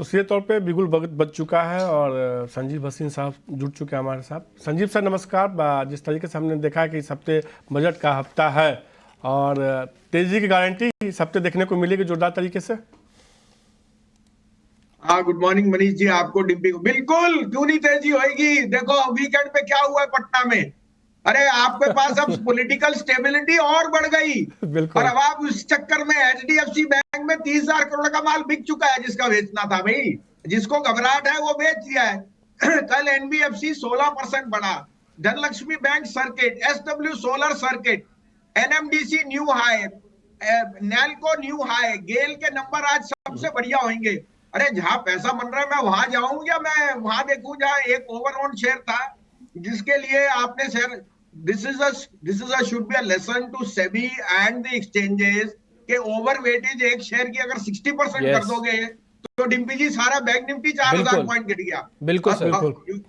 तो सीधे तौर पे बिल्कुल वक्त बच चुका है और संजीव भसीन साहब जुड़ चुके हैं हमारे साथ। संजीव सर नमस्कार। जिस तरीके से हमने देखा कि इस हफ्ते बजट का हफ्ता है और तेजी की गारंटी इस हफ्ते देखने को मिलेगी जोरदार तरीके से। हाँ, गुड मॉर्निंग मनीष जी, आपको डिम्पी को। बिल्कुल, क्यों नहीं तेजी होगी। देखो वीकेंड पे क्या हुआ है पटना में। अरे आपके पास अब पॉलिटिकल स्टेबिलिटी और बढ़ गई। और बिल्कुल अब आप उस चक्कर में एचडीएफसी बैंक में 30,000 करोड़ का माल बिक चुका है, जिसका बेचना था भाई। जिसको घबराहट है वो बेच दिया है। कल एनबीएफसी 16% बढ़ा। Dhanlaxmi bank circuit, SW solar circuit, NMDC new high, Nalco new high, GAIL के नंबर आज सबसे बढ़िया होंगे। अरे जहां पैसा बन रहा है मैं वहां जाऊं या मैं वहां देखूं जहां एक ओवर शेयर था, जिसके लिए आपने share. This is should be a lesson to SEBI and the exchanges के ओवर वेटेज एक शेयर की अगर 60% कर यस दोगे तो डिम्पी जी सारा बैंक निफ्टी 4,000 बिल्कुल पॉइंट गिर गया। बिल्कुल सर। बिल्कुल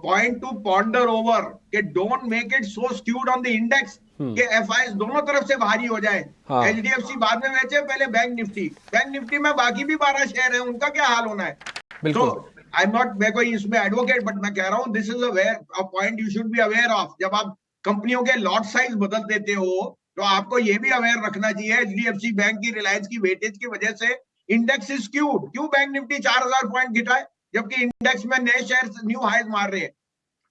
पॉइंट टू पॉन्डर ओवर के don't make it so skewed on the index के एफआईएस दोनों तरफ से भारी हो जाए। हाँ एचडीएफसी बाद में बेचे, पहले बैंक निफ्टी में बाकी भी 12 शेयर है, उनका क्या हाल होना है। तो बिल्कुल आई एम नॉट, मैं कोई इसमें एडवोकेट, बट मैं कह रहा हूं this is a point you should be aware of. जब आप कंपनियों के लॉट साइज बदल देते हो तो आपको ये भी अवेयर रखना चाहिए। एचडीएफसी बैंक की, रिलायंस की वेटेज की वजह से इंडेक्स इज स्क्यूड। क्यों बैंक निफ्टी 4,000 पॉइंट गिरा है जबकि इंडेक्स में नए शेयर न्यू हाईज मार रहे हैं।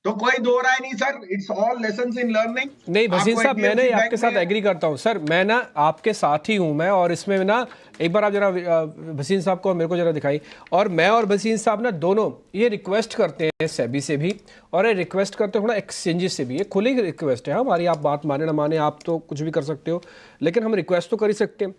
तो कोई दो राय नहीं sir, it's all lessons in learning. नहीं भसीन आपको साहब, मैं एचडीएफसी आपके बैंक साथ में एग्री करता हूँ सर। मैं ना आपके साथ ही हूँ मैं, और इसमें ना एक बार आप जरा भसीन साहब को और मेरे को जरा दिखाई। और मैं और भसीन साहब ना दोनों ये रिक्वेस्ट करते हैं सेबी से भी, और ये रिक्वेस्ट करते हैं थोड़ा एक्सचेंजेस से भी। ये खुली रिक्वेस्ट है हमारी, आप बात माने ना माने, आप तो कुछ भी कर सकते हो, लेकिन हम रिक्वेस्ट तो कर ही सकते हैं।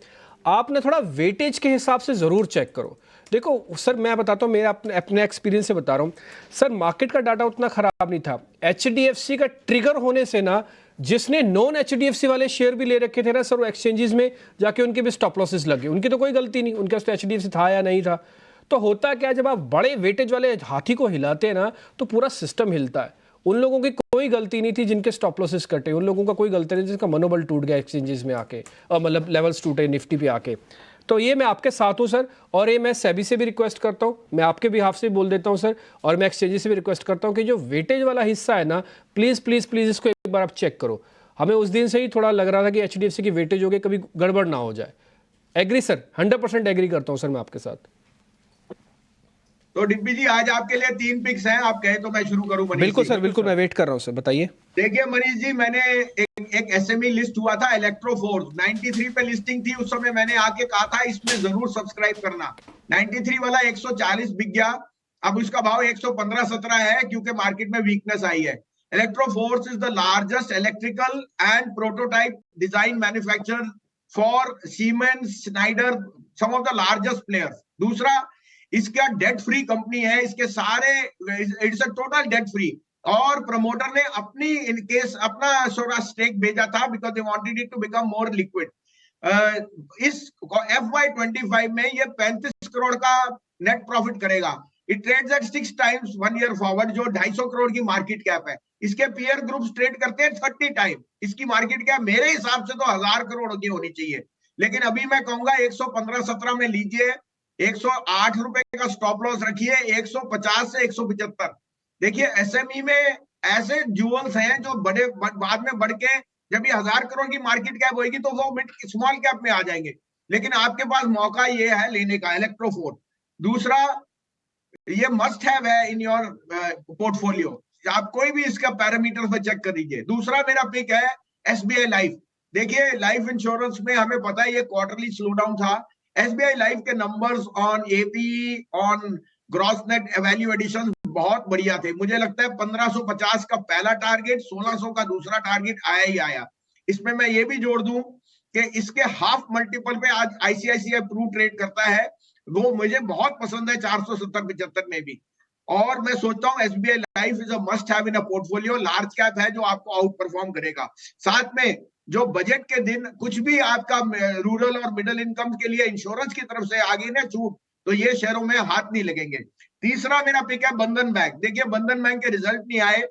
आप ना थोड़ा वेटेज के हिसाब से ज़रूर चेक करो। देखो सर, मैं बताता हूँ, मेरा अपने एक्सपीरियंस से बता रहा हूँ सर। मार्केट का डाटा उतना खराब नहीं था। एचडीएफसी का ट्रिगर होने से ना, जिसने नॉन एचडीएफसी वाले शेयर भी ले रखे थे ना सर, वो एक्सचेंजेस में जाके उनके भी स्टॉप लॉसेस लगे। उनकी तो कोई गलती नहीं, उनके पास तो एचडीएफसी था या नहीं था। तो होता क्या, जब आप बड़े वेटेज वाले हाथी को हिलाते हैं ना तो पूरा सिस्टम हिलता है। उन लोगों की कोई गलती नहीं थी जिनके स्टॉप लॉसेस कटे, उन लोगों का कोई गलती नहीं जिसका मनोबल टूट गया एक्सचेंजेस में आके, मतलब लेवल्स टूटे निफ्टी पे आके। तो ये मैं आपके साथ हूँ सर, और ये मैं सेबी से भी रिक्वेस्ट करता हूँ, मैं आपके भी हाफ से बोल देता हूँ सर, और मैं एक्सचेंजेस से भी रिक्वेस्ट करता हूँ कि जो वेटेज वाला हिस्सा है ना, प्लीज़ प्लीज़ प्लीज़ इसको एक बार आप चेक करो। हमें उस दिन से ही थोड़ा लग रहा था कि एचडीएफसी की वेटेज हो गई, कभी गड़बड़ ना हो जाए। एग्री सर, 100% एग्री करता हूँ सर मैं आपके साथ। तो डिम्पी जी आज आपके लिए 3 पिक्स हैं, आप कहें तो मैं शुरू करूं मनीष बिल्कुल जी। सर, बिल्कुल, मैं वेट कर रहा हूँ सर, बताइए। देखिए मनीष जी, मैंने एक एसएमई लिस्ट हुआ था इलेक्ट्रोफोर्स, 93 पे लिस्टिंग थी उस समय। मैंने आके कहा था इसमें जरूर सब्सक्राइब करना। 93 वाला 140 बिक गया। अब उसका भाव 115-17 है क्योंकि मार्केट में वीकनेस आई है। Electroforce is the largest electrical and prototype design manufacturer for Siemens, Schneider, some of the largest players. दूसरा, इसका डेट फ्री कंपनी है, इसके सारे, it's a total debt free. और प्रमोटर ने अपनी इन केस अपना थोड़ा स्टेक भेजा था because they wanted it to become more liquid. इस FY25 में ये 35 करोड़ का नेट प्रॉफिट करेगा। It trades at 6 times 1 year forward, जो 250 करोड़ की मार्केट कैप है। इसके पीयर ग्रुप्स ट्रेड करते हैं 30 टाइम। इसकी मार्केट कैप मेरे हिसाब से तो 1000 करोड़ की होनी चाहिए, लेकिन अभी मैं कहूंगा 115-17 में लीजिए। 108 रुपए का स्टॉप लॉस रखिए, 150 से 175। देखिए एसएमई में ऐसे ज्यूल्स हैं जो बड़े बाद में बढ़ के, जब ये 1000 करोड़ की मार्केट कैप होगी तो वो मिड स्मॉल कैप में आ जाएंगे। लेकिन आपके पास मौका ये है लेने का, इलेक्ट्रोफोर। दूसरा, ये मस्ट हैव है इन योर पोर्टफोलियो। आप कोई भी इसका पैरामीटर पे चेक कर लीजिए। दूसरा मेरा पिक है एसबीआई लाइफ। देखिए लाइफ इंश्योरेंस में हमें पता है ये क्वार्टरली स्लो डाउन था। एसबीआई लाइफ के numbers on AP, on gross net value addition बहुत बढ़िया थे। मुझे लगता है 1550 का पहला टारगेट, 1600 का दूसरा टारगेट आया ही आया। इसमें मैं ये भी जोड़ दूं कि इसके हाफ मल्टीपल पे आज आईसीआईसीआई प्रू ट्रेड करता है, वो मुझे बहुत पसंद है 470-75 में भी। और मैं सोचता हूँ SBI life is a must have in a portfolio. Large cap है जो आपको आउट परफॉर्म करेगा। साथ में जो बजट के दिन कुछ भी आपका रूरल और मिडिल इनकम के लिए इंश्योरेंस की तरफ से आगे ना छूट, तो ये शेयरों में हाथ नहीं लगेंगे। तीसरा मेरा पिक है बंधन बैंक। देखिए बंधन बैंक के रिजल्ट नहीं आए,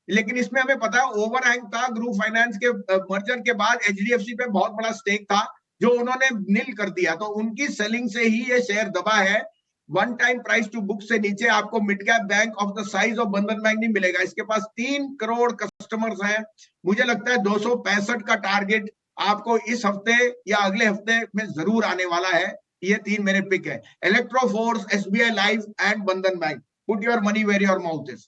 लेकिन इसमें हमें पता है ओवरहैंग था। ग्रुप फाइनेंस के मर्जर के बाद एचडीएफसी पे बहुत बड़ा स्टेक था जो उन्होंने नील कर दिया, तो उनकी सेलिंग से ही ये शेयर दबा है। One time price to book से नीचे आपको mid cap bank of the size of Bandhan Bank नहीं मिलेगा। इसके पास 3 करोड़ कस्टमर्स हैं। मुझे लगता है 265 का टारगेट आपको इस हफ्ते या अगले हफ्ते में जरूर आने वाला है। ये 3 मेरे पिक है, Electroforce, SBI Life and Bandhan Bank. Put your money where your mouth is.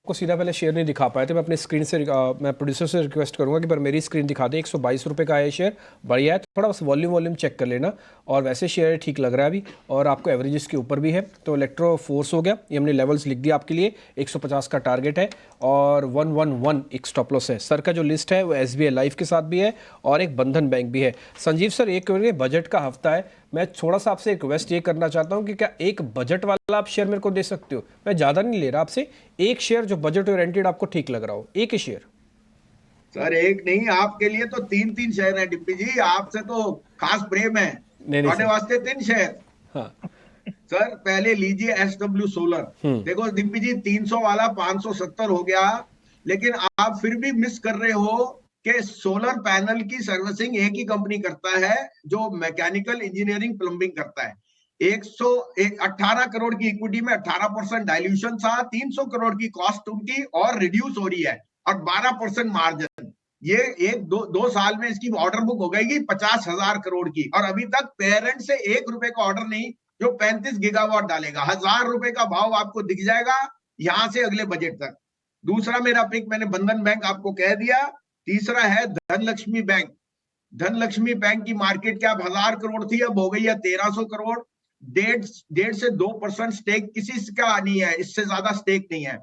को सीधा पहले शेयर नहीं दिखा पाए थे, मैं अपने स्क्रीन से मैं प्रोड्यूसर से रिक्वेस्ट करूंगा कि पर मेरी स्क्रीन दिखा दे। 122 रुपये का है शेयर, बढ़िया है, थोड़ा बस वॉल्यूम चेक कर लेना। और वैसे शेयर ठीक लग रहा है अभी, और आपको एवरेजेस के ऊपर भी है। तो इलेक्ट्रो फोर्स हो गया, ये हमने लेवल्स लिख दिया आपके लिए। 150 का टारगेट है और 111 एक स्टॉप लॉस है। सर का जो लिस्ट है वो एसबीआई लाइफ के साथ भी है और एक बंधन बैंक भी है। संजीव सर, एक बजट का हफ्ता है, मैं थोड़ा सा आपसे रिक्वेस्ट ये करना चाहता हूँ कि क्या एक बजट वाला आप शेयर मेरे को दे सकते हो? मैं ज़्यादा नहीं ले रहा आपसे, एक शेयर जो बजट ओरिएंटेड आपको ठीक लग रहा हो, एक ही शेयर। सर एक नहीं, आपके लिए तो 3 शेयर है डिप्पी जी, आपसे तो खास प्रेम है। नहीं ਤੁਹਾਡੇ सर। वास्ते 3 शेयर। हाँ। सर पहले लीजिए SW सोलर। देखो डिप्पी जी, 300 वाला 570 हो गया, लेकिन आप फिर भी मिस कर रहे हो कि सोलर पैनल की सर्विसिंग एक ही कंपनी करता है जो मैकेनिकल इंजीनियरिंग प्लम्बिंग करता है। 118 करोड़ की इक्विटी में 18% डाइल्यूशन था, 300 करोड़ की कॉस्ट उनकी और रिड्यूस हो रही है, और 12% मार्जिन। ये एक दो साल में इसकी ऑर्डर बुक हो गई 50,000 करोड़ की, और अभी तक पेरेंट से 1 रुपए का ऑर्डर नहीं, जो 35 गीगावाट डालेगा। 1,000 रुपए का भाव आपको दिख जाएगा यहां से अगले बजट तक। दूसरा मेरा पिक मैंने बंधन बैंक आपको कह दिया। तीसरा है धनलक्ष्मी बैंक। धनलक्ष्मी बैंक की मार्केट कैप 1,000 करोड़ थी, अब हो गई है 1,300 करोड़। 1.5 से 2% स्टेक किसी का नहीं है, इससे ज्यादा स्टेक नहीं है।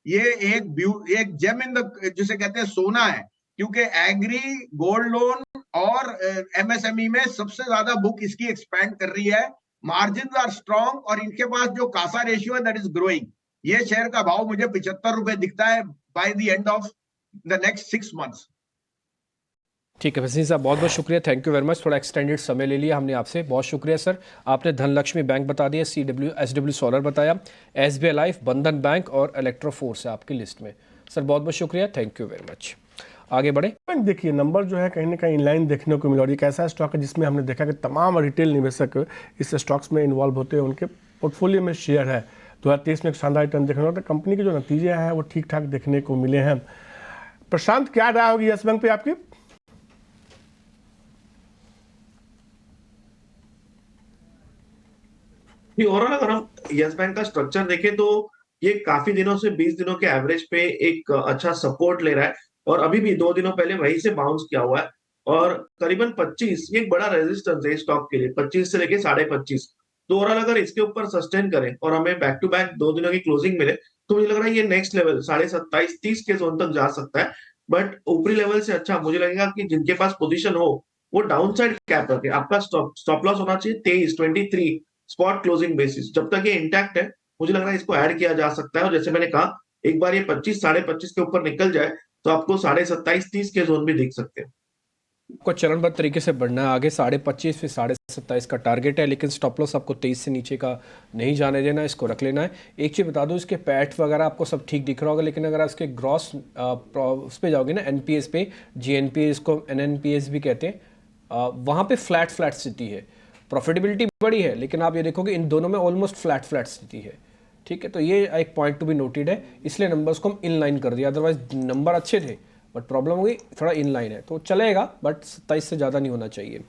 ये एक जेम इन द, जिसे कहते हैं सोना है, क्योंकि एग्री, गोल्ड लोन और एमएसएमई में सबसे ज्यादा बुक इसकी एक्सपैंड कर रही है। मार्जिन आर स्ट्रॉन्ग और इनके पास जो कासा रेशियो है दैट इज ग्रोइंग। ये शेयर का भाव मुझे 75 रुपए दिखता है by the end of the next 6 months. ठीक है वसीम साहब, बहुत बहुत शुक्रिया, थैंक यू वेरी मच। थोड़ा एक्सटेंडेड समय ले लिया हमने आपसे, बहुत शुक्रिया सर। आपने धनलक्ष्मी बैंक बता दिया, SW सोलर बताया, एसबीआई लाइफ, बंधन बैंक और इलेक्ट्रोफोर्स है आपकी लिस्ट में। सर बहुत बहुत शुक्रिया, थैंक यू वेरी मच। आगे बढ़े। देखिए नंबर जो है कहीं ना कहीं इनलाइन देखने को मिला, और एक ऐसा स्टॉक है जिसमें हमने देखा कि तमाम रिटेल निवेशक इस स्टॉक्स में इन्वॉल्व होते हैं, उनके पोर्टफोलियो में शेयर है। 2023 में एक शानदार रिटर्न देखने को, तो कंपनी के जो नतीजे हैं वो ठीक ठाक देखने को मिले हैं। प्रशांत, क्या राय होगी यस बैंक पे आपकी? ओवरऑल अगर हम यस बैंक का स्ट्रक्चर देखें तो ये काफी दिनों से 20 दिनों के एवरेज पे एक अच्छा सपोर्ट ले रहा है, और अभी भी 2 दिनों पहले वहीं से बाउंस किया हुआ है, और करीबन 25 ये एक बड़ा रेजिस्टेंस है स्टॉक के लिए, 25 से लेके 25.5। तो ओवरऑल अगर इसके ऊपर सस्टेन करें और हमें बैक टू बैक 2 दिनों की क्लोजिंग मिले, तो मुझे लग रहा है ये नेक्स्ट लेवल 27.5-30 के जोन तक जा सकता है। बट ऊपरी लेवल से अच्छा मुझे लगेगा कि जिनके पास पोजीशन हो वो डाउन साइड कैप रखे। आपका स्टॉप लॉस होना चाहिए 23 स्पॉट क्लोजिंग बेसिस। जब तक ये इंटैक्ट है मुझे लग रहा है इसको ऐड किया जा सकता है, और जैसे मैंने कहा एक बार ये 25-25.5 के ऊपर निकल जाए तो आपको 27.5-30 के जोन भी दिख सकते हैं। आपको चरणबद्ध तरीके से बढ़ना है आगे, 25.5 फिर 27.5 का टारगेट है, लेकिन स्टॉप लॉस आपको 23 से नीचे का नहीं जाने देना, इसको रख लेना है। एक चीज़ बता दूं, इसके पैट वगैरह आपको सब ठीक दिख रहा होगा, लेकिन अगर आप इसके ग्रॉस उस पर जाओगे ना, एनपीएस पे, जीएनपीएस को एनएनपीएस भी कहते हैं, वहाँ पे फ्लैट स्थिति है। प्रॉफिटेबिलिटी बड़ी है, लेकिन आप ये देखोगे इन दोनों में ऑलमोस्ट फ्लैट स्थिति है। ठीक है, तो ये एक पॉइंट टू बी नोटेड है, इसलिए नंबर्स को हम इन लाइन कर दिया। अदरवाइज नंबर अच्छे थे बट प्रॉब्लम होगी थोड़ा इन लाइन है, तो चलेगा, बट 27 से ज़्यादा नहीं होना चाहिए।